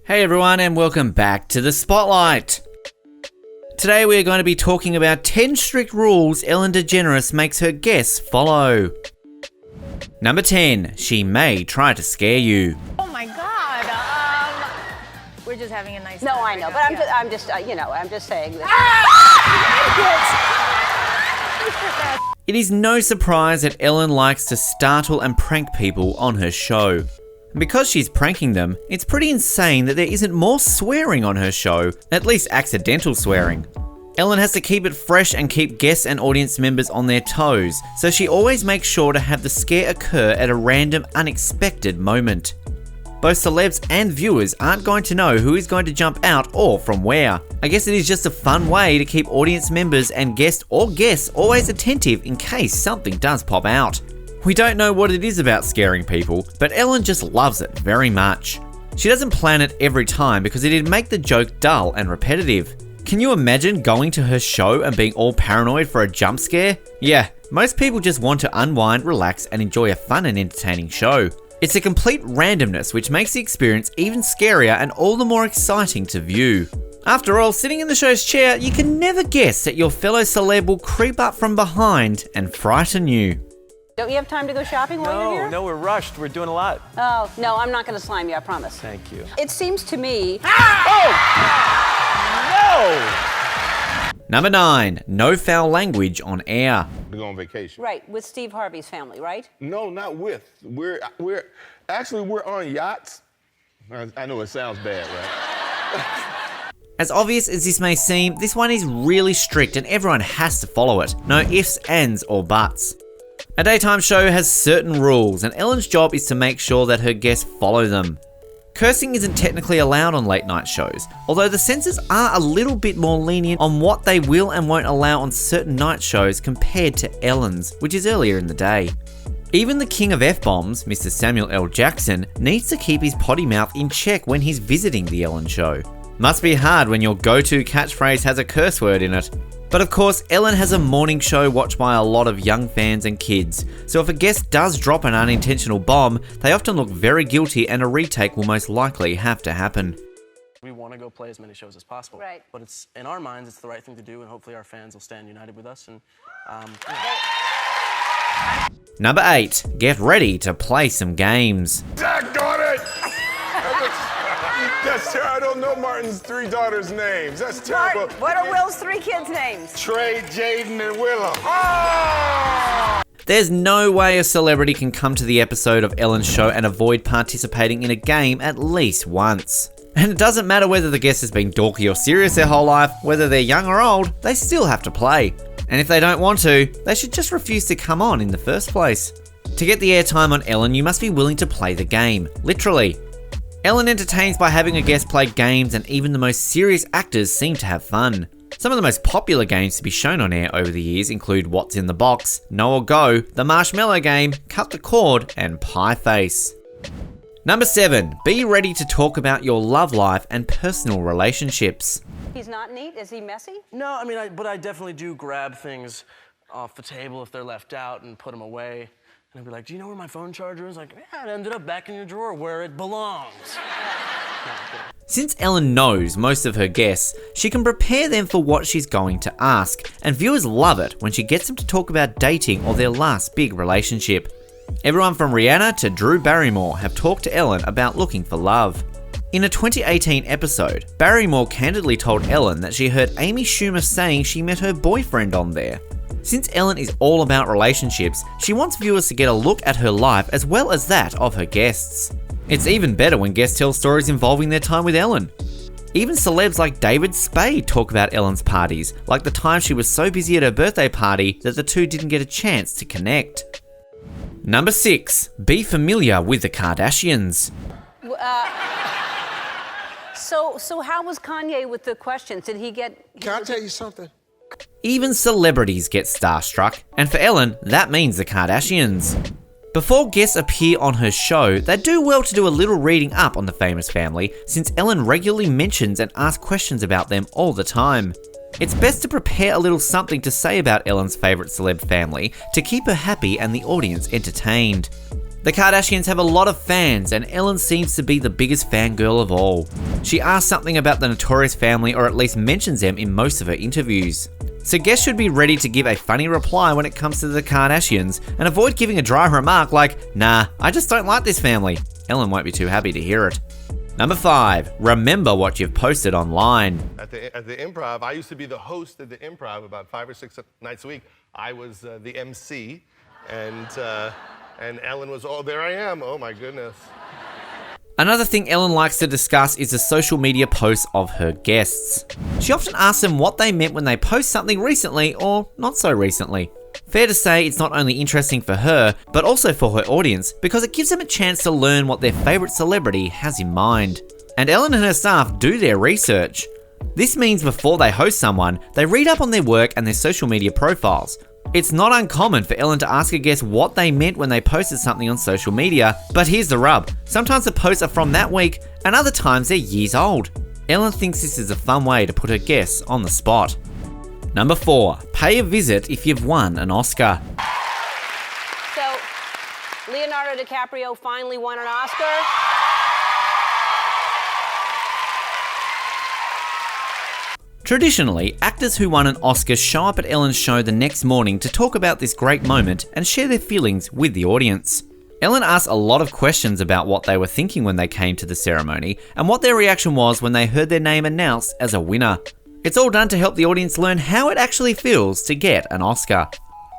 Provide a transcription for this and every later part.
Hey everyone, and welcome back to The Spotlight. Today we are going to be talking about 10 strict rules Ellen DeGeneres makes her guests follow. Number 10, she may try to scare you. Oh my God. We're just having a nice No, time. I know, but I'm just saying this. It is no surprise that Ellen likes to startle and prank people on her show. And because she's pranking them, it's pretty insane that there isn't more swearing on her show, at least accidental swearing. Ellen has to keep it fresh and keep guests and audience members on their toes, so she always makes sure to have the scare occur at a random, unexpected moment. Both celebs and viewers aren't going to know who is going to jump out or from where. I guess it is just a fun way to keep audience members and guests always attentive in case something does pop out. We don't know what it is about scaring people, but Ellen just loves it very much. She doesn't plan it every time because it'd make the joke dull and repetitive. Can you imagine going to her show and being all paranoid for a jump scare? Yeah, most people just want to unwind, relax, and enjoy a fun and entertaining show. It's a complete randomness which makes the experience even scarier and all the more exciting to view. After all, sitting in the show's chair, you can never guess that your fellow celeb will creep up from behind and frighten you. Don't you have time to go shopping while you're here? No, we're rushed. We're doing a lot. Oh, no, I'm not going to slime you, I promise. Thank you. It seems to me... Number 9, no foul language on air. We go on vacation. Right, with Steve Harvey's family, right? No, not with. We're on yachts. I know it sounds bad, right? As obvious as this may seem, this one is really strict and everyone has to follow it. No ifs, ands, or buts. A daytime show has certain rules, and Ellen's job is to make sure that her guests follow them. Cursing isn't technically allowed on late night shows, although the censors are a little bit more lenient on what they will and won't allow on certain night shows compared to Ellen's, which is earlier in the day. Even the king of F-bombs, Mr. Samuel L. Jackson, needs to keep his potty mouth in check when he's visiting the Ellen show. Must be hard when your go-to catchphrase has a curse word in it. But of course, Ellen has a morning show watched by a lot of young fans and kids, so if a guest does drop an unintentional bomb, they often look very guilty and a retake will most likely have to happen. We want to go play as many shows as possible. Right. But it's in our minds, it's the right thing to do, and hopefully our fans will stand united with us. And Number 8, get ready to play some games. Daggone it! That's terrible. I don't know Martin's 3 daughters' names. That's terrible. Martin, what are Will's 3 kids' names? Trey, Jaden, and Willow. Oh! There's no way a celebrity can come to the episode of Ellen's show and avoid participating in a game at least once. And it doesn't matter whether the guest has been dorky or serious their whole life, whether they're young or old, they still have to play. And if they don't want to, they should just refuse to come on in the first place. To get the airtime on Ellen, you must be willing to play the game, literally. Ellen entertains by having a guest play games, and even the most serious actors seem to have fun. Some of the most popular games to be shown on air over the years include What's in the Box, No or Go, The Marshmallow Game, Cut the Cord, and Pie Face. Number 7, be ready to talk about your love life and personal relationships. He's not neat? Is he messy? no, I mean, but I definitely do grab things off the table if they're left out and put them away. And I'd be like, do you know where my phone charger is? Like, yeah, it ended up back in your drawer where it belongs. Since Ellen knows most of her guests, she can prepare them for what she's going to ask, and viewers love it when she gets them to talk about dating or their last big relationship. Everyone from Rihanna to Drew Barrymore have talked to Ellen about looking for love. In a 2018 episode, Barrymore candidly told Ellen that she heard Amy Schumer saying she met her boyfriend on there. Since Ellen is all about relationships, she wants viewers to get a look at her life as well as that of her guests. It's even better when guests tell stories involving their time with Ellen. Even celebs like David Spade talk about Ellen's parties, like the time she was so busy at her birthday party that the two didn't get a chance to connect. Number 6, be familiar with the Kardashians. So how was Kanye with the questions? Did he get... Can I tell you something? Even celebrities get starstruck, and for Ellen, that means the Kardashians. Before guests appear on her show, they do well to do a little reading up on the famous family, since Ellen regularly mentions and asks questions about them all the time. It's best to prepare a little something to say about Ellen's favourite celeb family to keep her happy and the audience entertained. The Kardashians have a lot of fans, and Ellen seems to be the biggest fangirl of all. She asks something about the Notorious family, or at least mentions them in most of her interviews. So guests should be ready to give a funny reply when it comes to the Kardashians, and avoid giving a dry remark like, nah, I just don't like this family. Ellen won't be too happy to hear it. Number 5, remember what you've posted online. At the Improv, I used to be the host at the Improv about 5 or 6 nights a week. I was the MC, and Ellen was, oh, there I am, oh my goodness. Another thing Ellen likes to discuss is the social media posts of her guests. She often asks them what they meant when they post something recently or not so recently. Fair to say it's not only interesting for her, but also for her audience, because it gives them a chance to learn what their favourite celebrity has in mind. And Ellen and her staff do their research. This means before they host someone, they read up on their work and their social media profiles. It's not uncommon for Ellen to ask a guest what they meant when they posted something on social media, but here's the rub. Sometimes the posts are from that week, and other times they're years old. Ellen thinks this is a fun way to put her guests on the spot. Number 4, pay a visit if you've won an Oscar. So, Leonardo DiCaprio finally won an Oscar. Traditionally, actors who won an Oscar show up at Ellen's show the next morning to talk about this great moment and share their feelings with the audience. Ellen asked a lot of questions about what they were thinking when they came to the ceremony and what their reaction was when they heard their name announced as a winner. It's all done to help the audience learn how it actually feels to get an Oscar.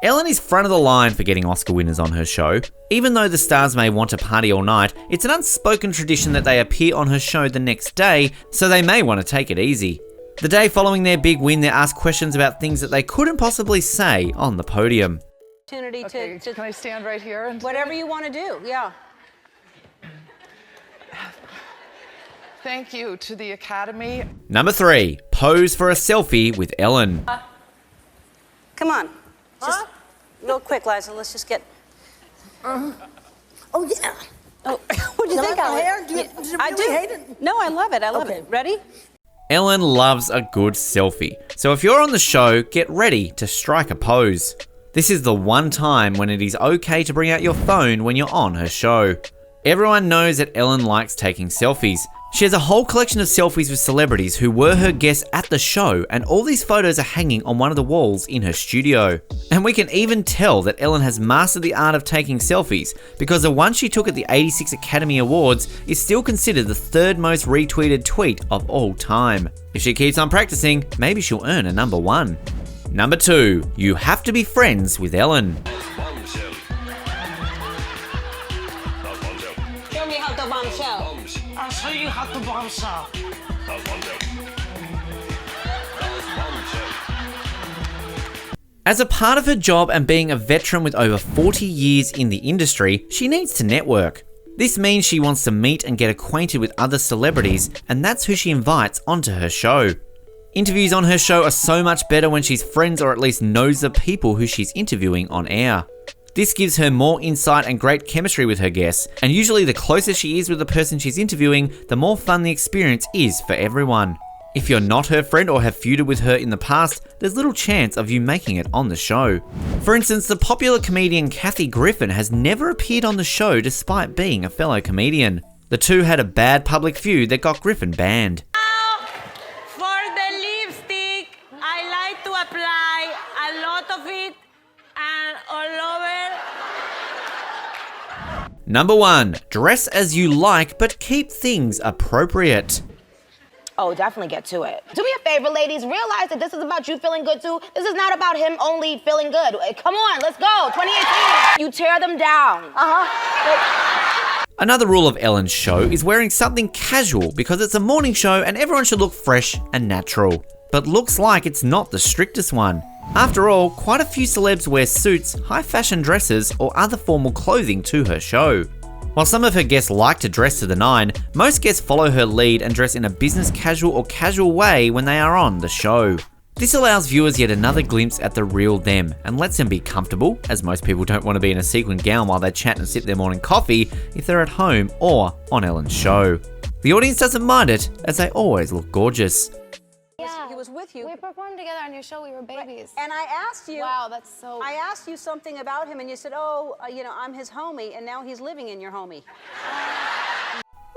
Ellen is front of the line for getting Oscar winners on her show. Even though the stars may want to party all night, it's an unspoken tradition that they appear on her show the next day, so they may want to take it easy. The day following their big win, they're asked questions about things that they couldn't possibly say on the podium. Opportunity Okay, to can I stand right here? And whatever you want to do, yeah. Thank you to the Academy. Number 3, pose for a selfie with Ellen. Come on. Just real quick, Liza. Let's just get. Oh, yeah. Oh, what do you You think, like my Ellen? hair? Do you I really do. hate it? No, I love it. I love Okay. it. Ready? Ellen loves a good selfie, so if you're on the show, get ready to strike a pose. This is the one time when it is okay to bring out your phone when you're on her show. Everyone knows that Ellen likes taking selfies. She has a whole collection of selfies with celebrities who were her guests at the show, and all these photos are hanging on one of the walls in her studio. And we can even tell that Ellen has mastered the art of taking selfies, because the one she took at the 86 Academy Awards is still considered the 3rd most retweeted tweet of all time. If she keeps on practicing, maybe she'll earn a number 1. Number 2, you have to be friends with Ellen. Show me how to bombshell. I'll show you how to bombshell. As a part of her job and being a veteran with over 40 years in the industry, she needs to network. This means she wants to meet and get acquainted with other celebrities, and that's who she invites onto her show. Interviews on her show are so much better when she's friends or at least knows the people who she's interviewing on air. This gives her more insight and great chemistry with her guests, and usually the closer she is with the person she's interviewing, the more fun the experience is for everyone. If you're not her friend or have feuded with her in the past, there's little chance of you making it on the show. For instance, the popular comedian Kathy Griffin has never appeared on the show despite being a fellow comedian. The two had a bad public feud that got Griffin banned. For the lipstick, I like to apply a lot of it and all over. Number 1, dress as you like, but keep things appropriate. Oh, definitely get to it. Do me a favor, ladies. Realize that this is about you feeling good, too. This is not about him only feeling good. Come on, let's go. 2018. You tear them down. Another rule of Ellen's show is wearing something casual because it's a morning show and everyone should look fresh and natural. But looks like it's not the strictest one. After all, quite a few celebs wear suits, high fashion dresses, or other formal clothing to her show. While some of her guests like to dress to the nine, most guests follow her lead and dress in a business casual or casual way when they are on the show. This allows viewers yet another glimpse at the real them and lets them be comfortable, as most people don't want to be in a sequin gown while they chat and sip their morning coffee if they're at home or on Ellen's show. The audience doesn't mind it, as they always look gorgeous. He was with you. We performed together on your show. We were babies. And I asked you. Wow, that's so. I asked you something about him, and you said, "Oh, I'm his homie," and now he's living in your homie.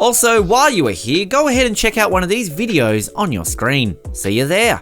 Also, while you are here, go ahead and check out one of these videos on your screen. See you there.